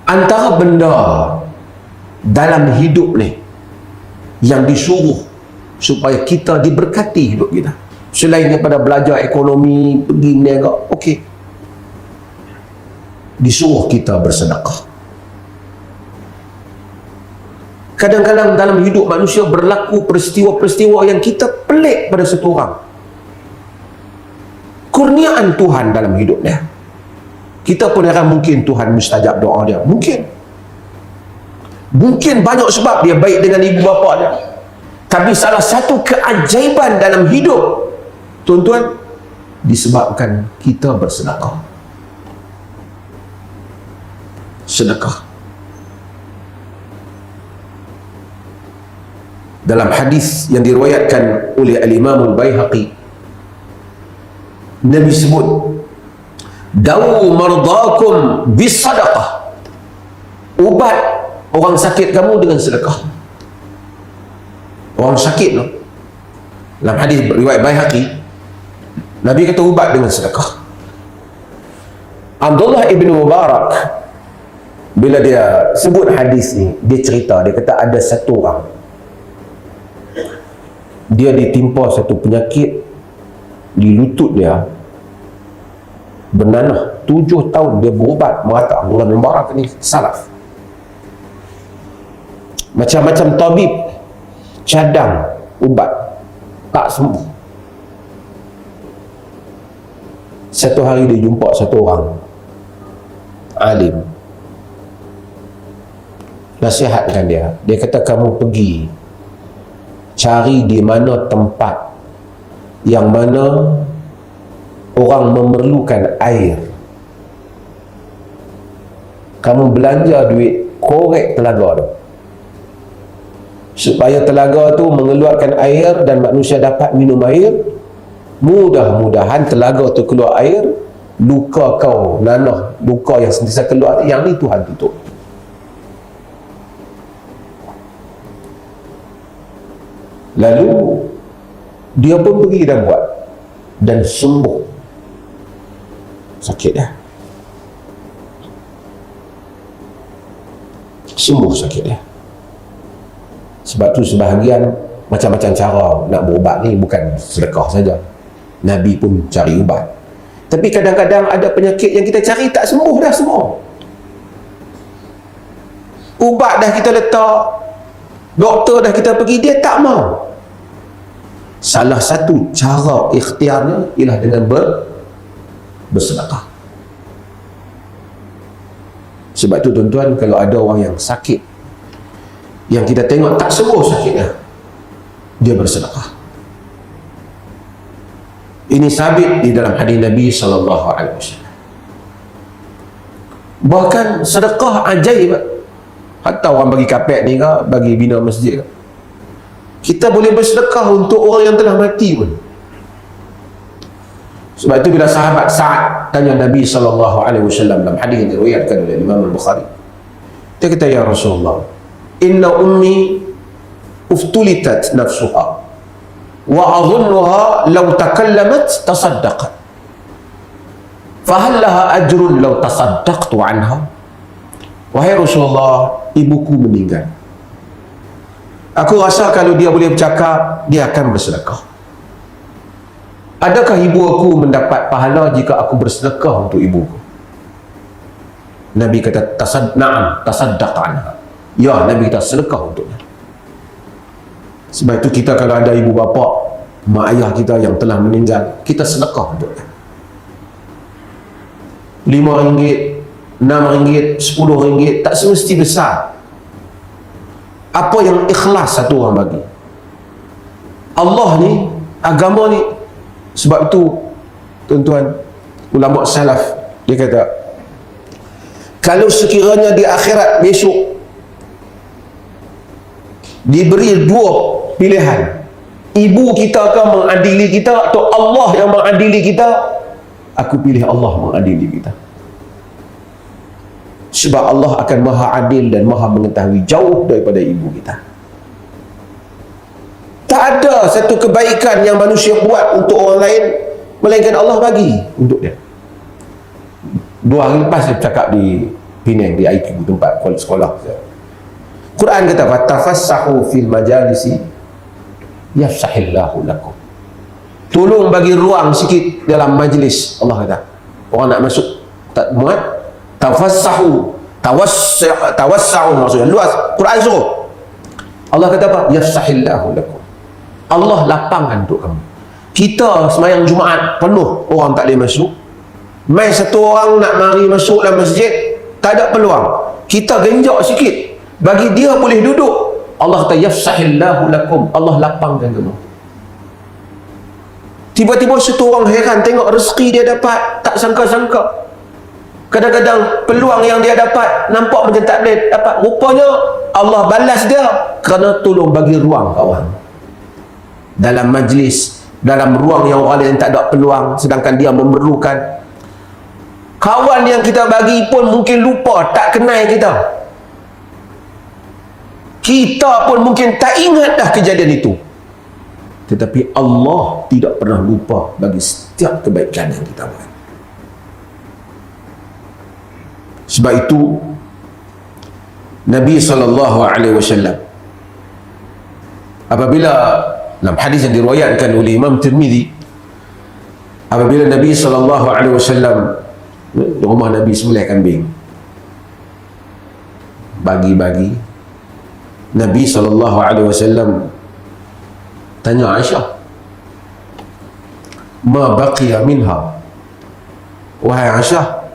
Antara benda dalam hidup ni yang disuruh supaya kita diberkati hidup kita, selain daripada belajar ekonomi, pergi niaga, okey, disuruh kita bersedekah. Kadang-kadang dalam hidup manusia berlaku peristiwa-peristiwa yang kita pelik pada satu orang. Kurniaan Tuhan dalam hidup dia. Kita pun akan mungkin Tuhan mustajab doa dia. Mungkin banyak sebab dia baik dengan ibu bapa dia. Tapi salah satu keajaiban dalam hidup, tuan-tuan, disebabkan kita bersedekah. Sedekah. Dalam hadis yang diriwayatkan oleh Al-Imam Al-Baihaqi, Nabi sebut, "Dawu mardakum bisadaqah." Ubat orang sakit kamu dengan sedekah. Orang sakit tu, dalam hadis riwayat Baihaqi, Nabi kata ubat dengan sedekah. Abdullah ibn Mubarak, bila dia sebut hadis ni, dia cerita, dia kata ada satu orang, dia ditimpa satu penyakit di lutut dia, bernanah 7 tahun dia berubat merata. Abdullah bin Mubarak ni salaf, macam-macam tabib cadang ubat, tak sembuh. Satu hari dia jumpa satu orang alim, nasihatkan dia. Dia kata, kamu pergi cari di mana tempat yang mana orang memerlukan air. Kamu belanja duit, korek telaga tu, supaya telaga tu mengeluarkan air dan manusia dapat minum air. Mudah-mudahan telaga tu keluar air, luka kau, nanah, luka yang sentiasa keluar, yang ni Tuhan tutup. Lalu dia pun pergi dan buat, dan sembuh sakit dia. Sembuh sakit dia. Sebab tu sebahagian macam-macam cara nak berubat ni, bukan sedekah saja. Nabi pun cari ubat. Tapi kadang-kadang ada penyakit yang kita cari tak sembuh dah semua. Ubat dah kita letak, doktor dah kita pergi, dia tak mau. Salah satu cara ikhtiarnya ialah dengan bersedekah. Sebab tu tuan-tuan, kalau ada orang yang sakit, yang kita tengok tak sembuh sakitnya, dia bersedekah. Ini sabit di dalam hadis Nabi SAW. Bahkan sedekah ajaib. Hatta orang bagi kapet ni ke, bagi bina masjid ke, kita boleh bersedekah untuk orang yang telah mati pun. Sebab itu bila sahabat Sa'ad tanya Nabi SAW dalam hadis yang diriwayatkan oleh Imam Al-Bukhari, dia kata, ya Rasulullah, inna ummi uftulitat nafsuha wa adhunnuha law takallamat tasaddaqat fahal laha ajrun law tasaddaqtu anha. Wahai Rasulullah, ibuku meninggal, aku rasa kalau dia boleh bercakap, dia akan bersedekah. Adakah ibu aku mendapat pahala jika aku bersedekah untuk ibuku? Nabi kata, na'am, tasaddaq anha. Ya, Nabi kata sedekah untuknya. Sebab itu kita kalau ada ibu bapa, mak ayah kita yang telah meninggal, kita sedekah untuknya. RM5, RM6, RM10, tak semesti besar. Apa yang ikhlas satu orang bagi. Allah ni, agama ni. Sebab tu tuan-tuan, ulama salaf, dia kata, kalau sekiranya di akhirat besok diberi 2 pilihan, ibu kita akan mengadili kita atau Allah yang mengadili kita, aku pilih Allah mengadili kita. Sebab Allah akan maha adil dan maha mengetahui jauh daripada ibu kita. Tak ada satu kebaikan yang manusia buat untuk orang lain melainkan Allah bagi untuk dia. 2 hari lepas saya cakap di Penang di IQ tempat sekolah. Quran kata fatafassahu fil majalisi yafsahillahu lakum. Tolong bagi ruang sikit dalam majlis. Allah kata orang nak masuk tak muat, tafassahu, tawassa'u maksudnya luas. Quran suruh. Allah kata apa? Yafsahillahu lakum. Allah lapangkan untuk kamu. Kita semayang Jumaat penuh, orang tak boleh masuk. Mai satu orang nak mari masuk dalam masjid, tak ada peluang. Kita genjak sikit, bagi dia boleh duduk. Allah kata yafsahillahu lakum. Allah lapangkan kamu. Tiba-tiba satu orang heran tengok rezeki dia dapat, tak sangka-sangka. Kadang-kadang peluang yang dia dapat nampak macam tak boleh dapat. Rupanya Allah balas dia kerana tolong bagi ruang kawan. Dalam majlis, dalam ruang yang orang lain tak ada peluang, sedangkan dia memerlukan. Kawan yang kita bagi pun mungkin lupa, tak kenal kita. Kita pun mungkin tak ingat dah kejadian itu. Tetapi Allah tidak pernah lupa bagi setiap kebaikan yang kita buat. Sebab itu Nabi SAW apabila dalam hadis yang diriwayatkan oleh Imam Tirmizi, apabila Nabi SAW rumah Nabi sembelih kambing, bagi-bagi, Nabi SAW tanya Aisyah, ma baqiya minha, wahai Aisyah,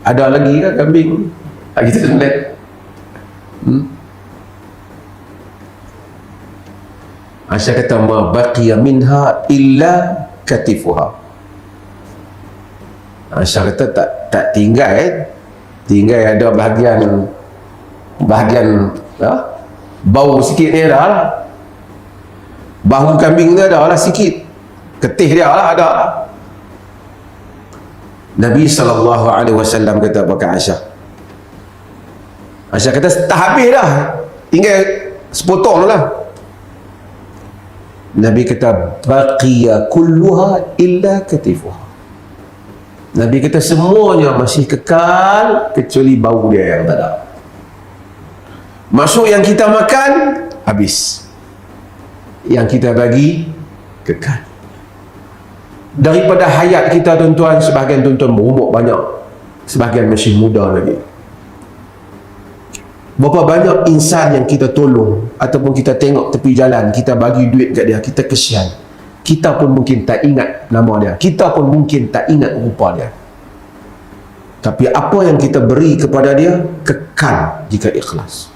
ada lagi ke kambing kita sembelih? Aisyah kata ma baqiya minha illa katifuha. Aisyah kata tak tinggal, tinggal ada bahagian bau sikit ni dah lah. Bahu kambing ni ada lah sikit, ketih dia lah ada lah. Nabi SAW kata pakai Aisyah. Aisyah kata tak habis dah, tinggal sepotong lah. Nabi kata baqiya kulluha illa katifuha. Nabi kata semuanya masih kekal kecuali bau dia yang tak ada. Masuk yang kita makan habis, yang kita bagi kekal. Daripada hayat kita tuan-tuan, sebahagian tuan-tuan berumur banyak, sebahagian masih muda lagi. Berapa banyak insan yang kita tolong ataupun kita tengok tepi jalan, kita bagi duit kat dia, kita kesian. Kita pun mungkin tak ingat nama dia, kita pun mungkin tak ingat rupa dia. Tapi apa yang kita beri kepada dia kekal jika ikhlas.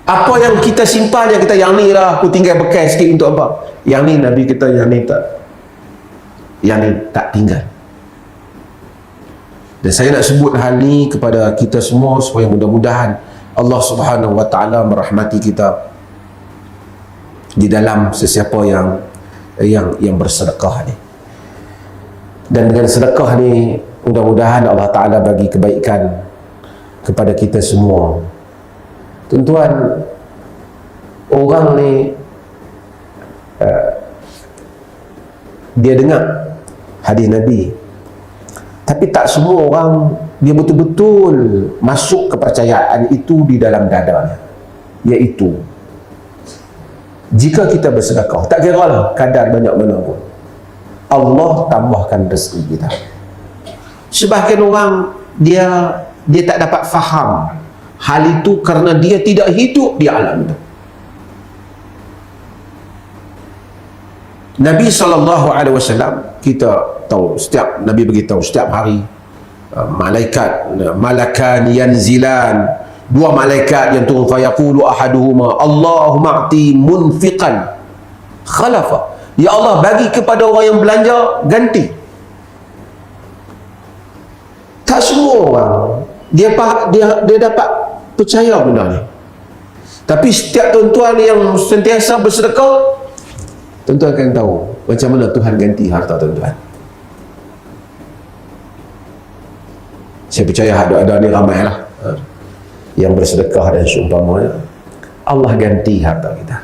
Apa yang kita simpan, yang kita yang ni lah aku tinggal bekas sikit untuk apa? Yang ni Nabi kita yang ni tak tinggal. Dan saya nak sebut hal ni kepada kita semua supaya mudah-mudahan Allah Subhanahu Wa Taala merahmati kita di dalam sesiapa yang bersedekah ni. Dan dengan sedekah ni mudah-mudahan Allah Taala bagi kebaikan kepada kita semua. Tuan-tuan, orang ni dia dengar hadis Nabi, tapi tak semua orang dia betul-betul masuk kepercayaan itu di dalam dadanya. Iaitu jika kita bersedekah, tak kira lah kadar banyak mana pun, Allah tambahkan rezeki kita. Sebahagian orang dia tak dapat faham hal itu kerana dia tidak hidup di alam itu. Nabi SAW kita tahu, setiap Nabi beritahu setiap hari malakan yanzilan, dua malaikat yang turun, fayaqulu ahaduhuma Allahumma a'ti munfiqan khalafa, ya Allah bagi kepada orang yang belanja ganti. Tak semua orang dia dapat percaya benda ni. Tapi setiap tuan-tuan yang sentiasa bersedekah, tuan-tuan akan tahu macam mana Tuhan ganti harta tuan-tuan. Saya percaya ada ni ramai lah yang bersedekah dan seumpamanya. Allah ganti harta kita,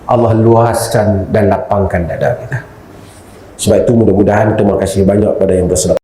Allah luaskan dan lapangkan dada kita. Sebab itu mudah-mudahan terima kasih banyak pada yang bersedekah.